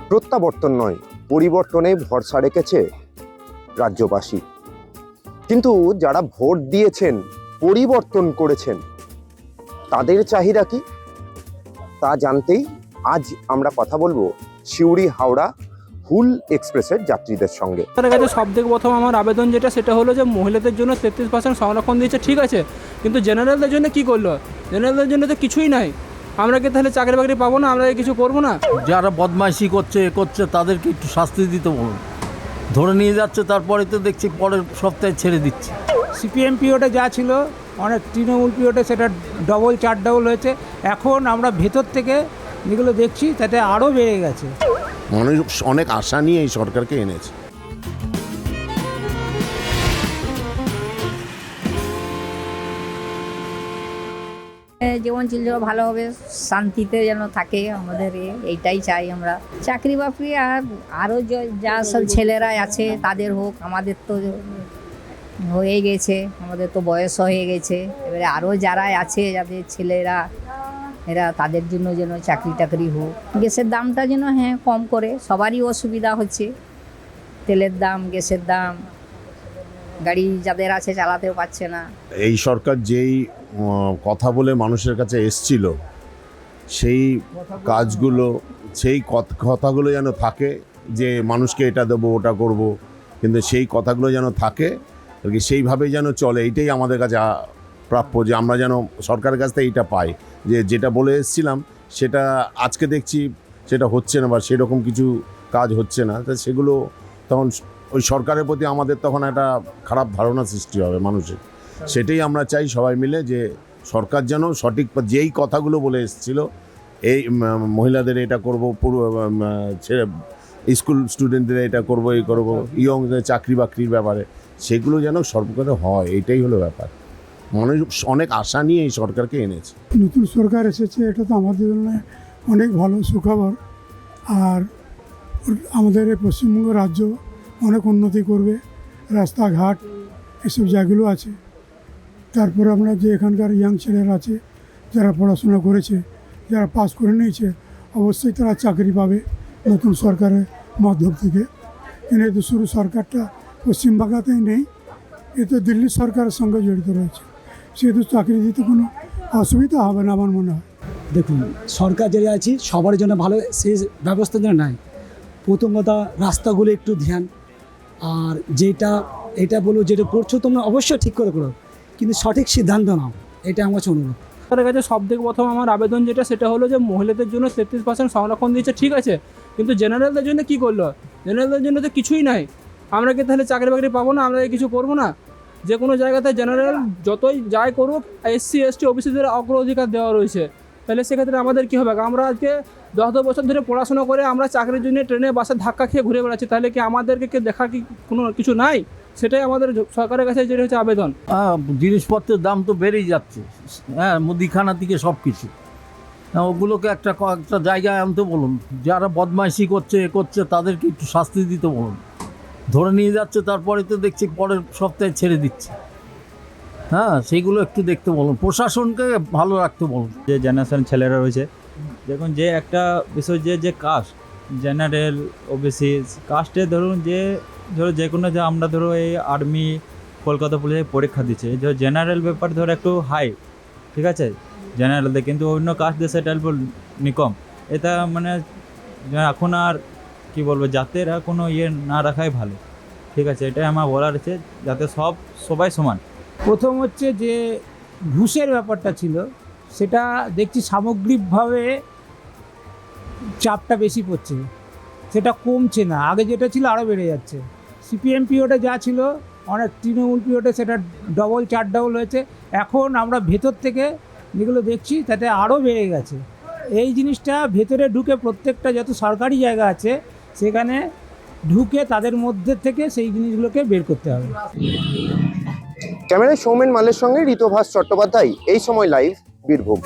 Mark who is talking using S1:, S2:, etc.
S1: প্রত্যাবর্তন নয়, পরিবর্তনে ভরসা রেখেছে রাজ্যবাসী। কিন্তু যারা ভোট দিয়েছেন, পরিবর্তন করেছেন, তাদের চাহিদা কি তা জানতেই আজ আমরা কথা বলবো সিউড়ি হাওড়া হুল এক্সপ্রেসের যাত্রীদের সঙ্গে।
S2: তার কাছে সব থেকে প্রথম আমার আবেদন যেটা সেটা হলো যে মহিলাদের জন্য 33% সংরক্ষণ দিয়েছে, ঠিক আছে, কিন্তু জেনারেলদের জন্য কি করলো? জেনারেলদের জন্য তো কিছুই নাই। আমরা কি তাহলে চাকরি বাকরি পাবো না? আমরা কিছু করবো না?
S3: যারা বদমাইশি করছে তাদেরকে একটু শাস্তি দিতে বলুন। ধরে নিয়ে যাচ্ছে, তারপরে তো দেখছি পরের সপ্তাহে ছেড়ে দিচ্ছে।
S4: সিপিএম পিরিয়ডে যা ছিল, অনেক তৃণমূল পিরিয়ডে সেটা ডবল 4 হয়েছে। এখন আমরা ভেতর থেকে যেগুলো দেখছি তাতে আরও বেড়ে গেছে।
S5: অনেক আশা নিয়ে এই সরকারকে এনেছে।
S6: জীবনশীল ভালোভাবে শান্তিতে যেন থাকে, আমাদের এইটাই চাই আমরা। চাকরি বাকরি আর আরও যা সব ছেলেরা আছে তাদের হোক, আমাদের তো হয়ে গেছে, আমাদের তো বয়স হয়ে গেছে। এবারে আরও যারা আছে, যাদের ছেলেরা এরা, তাদের জন্য যেন চাকরি টাকরি হোক। গ্যাসের দামটা যেন কম করে, সবারই অসুবিধা হচ্ছে, তেলের দাম, গ্যাসের দাম, গাড়ি যাদের আছে চালাতেও পারছে না।
S5: এই সরকার যেই কথা বলে মানুষের কাছে এসছিল, সেই কাজগুলো, সেই কথাগুলো যেন থাকে, যে মানুষকে এটা দেবো ওটা করব, কিন্তু সেই কথাগুলো যেন থাকে আর কি, সেইভাবে যেন চলে। এইটাই আমাদের কাছে প্রাপ্য, যে আমরা যেন সরকারের কাছ থেকে এইটা পাই, যে যেটা বলে এসেছিলাম সেটা আজকে দেখছি সেটা হচ্ছে না, বা সেরকম কিছু কাজ হচ্ছে না। তো সেগুলো তখন ওই সরকারের প্রতি আমাদের তখন একটা খারাপ ধারণা সৃষ্টি হবে মানুষের। সেটাই আমরা চাই সবাই মিলে, যে সরকার যেন সঠিক যেই কথাগুলো বলে এসেছিলো, এই মহিলাদের এটা করব, পুরো স্কুল স্টুডেন্টদের এটা করব, এই করব, ইয়ংদের চাকরি বাকরির ব্যাপারে, সেগুলো যেন সর্বকালে হয়, এইটাই হলো ব্যাপার। মানুষ অনেক আশা নিয়ে এই সরকারকে এনেছে।
S7: নতুন সরকার এসেছে, এটা তো আমাদের জন্য অনেক ভালো সুখবর। আর আমাদের এই পশ্চিমবঙ্গ রাজ্য অনেক উন্নতি করবে, রাস্তাঘাট এসব জায়গাগুলো আছে। তারপরে আমরা যে এখানকার ইয়াং ছেলেরা আছে, যারা পড়াশোনা করেছে, যারা পাস করে নিয়েছে, অবশ্যই তারা চাকরি পাবে নতুন সরকারের মাধ্যম থেকে। কিন্তু এই তো শুরু সরকারটা পশ্চিমবাংলাতেই নেই, এ তো দিল্লি সরকারের সঙ্গে জড়িত রয়েছে, সেহেতু চাকরি দিতে কোনো অসুবিধা হবে না আমার মনে হয়।
S8: দেখুন, সরকার যেটা আছে সবার জন্য ভালো, সেই ব্যবস্থা যেন নাই। প্রথম কথা, রাস্তাগুলো একটু ধ্যান, আর এটা বলো যেটা করছো তোমরা অবশ্যই ঠিক করে করো, কিন্তু সঠিক সিদ্ধান্ত নাও, এটা আমার কাছে অনুরোধ।
S2: তার কাছে সব থেকে প্রথম আমার আবেদন যেটা সেটা হলো যে মহিলাদের জন্য 33% সংরক্ষণ দিয়েছে, ঠিক আছে, কিন্তু জেনারেলদের জন্য কি করলো? জেনারেলদের জন্য তো কিছুই নাই। আমরা কি তাহলে চাকরি বাকরি পাবো না? আমরা কিছু করবো না? যে কোনো জায়গাতে জেনারেল যতই যাই করুক, SC ST ওবিসিদের অগ্রাধিকার দেওয়া রয়েছে। তাহলে সেক্ষেত্রে আমাদের কী হবে? আমরা আজকে 10 বছর ধরে পড়াশোনা করে আমরা চাকরির জন্য ট্রেনে বাসে ধাক্কা খেয়ে ঘুরে বেড়াচ্ছি, তাহলে কি আমাদেরকে দেখার কি কোনো কিছু নাই? সেটাই আমাদের সরকারের কাছে যেটা হচ্ছে আবেদন।
S3: জিনিসপত্রের দাম তো বেড়েই যাচ্ছে, মুদিখানা থেকে সব কিছু। ওগুলোকে একটা জায়গায় আনতে বলুন। যারা বদমাইশি করছে তাদেরকে একটু শাস্তি দিতে বলুন। ধরে নিয়ে যাচ্ছে, তারপরে তো দেখছি পরের সপ্তাহে ছেড়ে দিচ্ছে। সেইগুলো একটু দেখতে বলুন, প্রশাসনকে ভালো রাখতে বলুন।
S9: যে জেনারেশন ছেলেরা রয়েছে, দেখুন যে একটা বিষয়, যে কাস্ট, জেনারেল ওবিসি কাস্টে ধরুন, যে কোনো, যে আমরা ধরো এই আর্মি, কলকাতা পুলিশে পরীক্ষা দিচ্ছে, যে জেনারেল ব্যাপার ধরো একটু হাই, ঠিক আছে, জেনারেলদের, কিন্তু অন্য কাস্ট দিয়ে সেটা নিকম। এটা মানে এখন আর কি বলবো, জাতের আর কোনো না রাখাই ভালো, ঠিক আছে, এটাই আমার বলার আছে, যাতে সবাই সমান।
S4: প্রথম হচ্ছে যে ঘুষের ব্যাপারটা ছিল, সেটা দেখছি সামগ্রিকভাবে চাপটা বেশি পড়ছে, সেটা কমছে না, আগে যেটা ছিল আরও বেড়ে যাচ্ছে। সিপিএম পিরিয়ডে যা ছিল, অনেক তৃণমূল পিরিয়ডে সেটা ডবল 4 হয়েছে। এখন আমরা ভেতর থেকে যেগুলো দেখছি তাতে আরও বেড়ে গেছে। এই জিনিসটা ভেতরে ঢুকে, প্রত্যেকটা যত সরকারি জায়গা আছে সেখানে ঢুকে তাদের মধ্যে থেকে সেই জিনিসগুলোকে বের করতে হবে।
S1: ক্যামেরায় সৌমেন মালের সঙ্গে ঋতভাস চট্টোপাধ্যায়, এই সময় লাইভ, বীরভূম।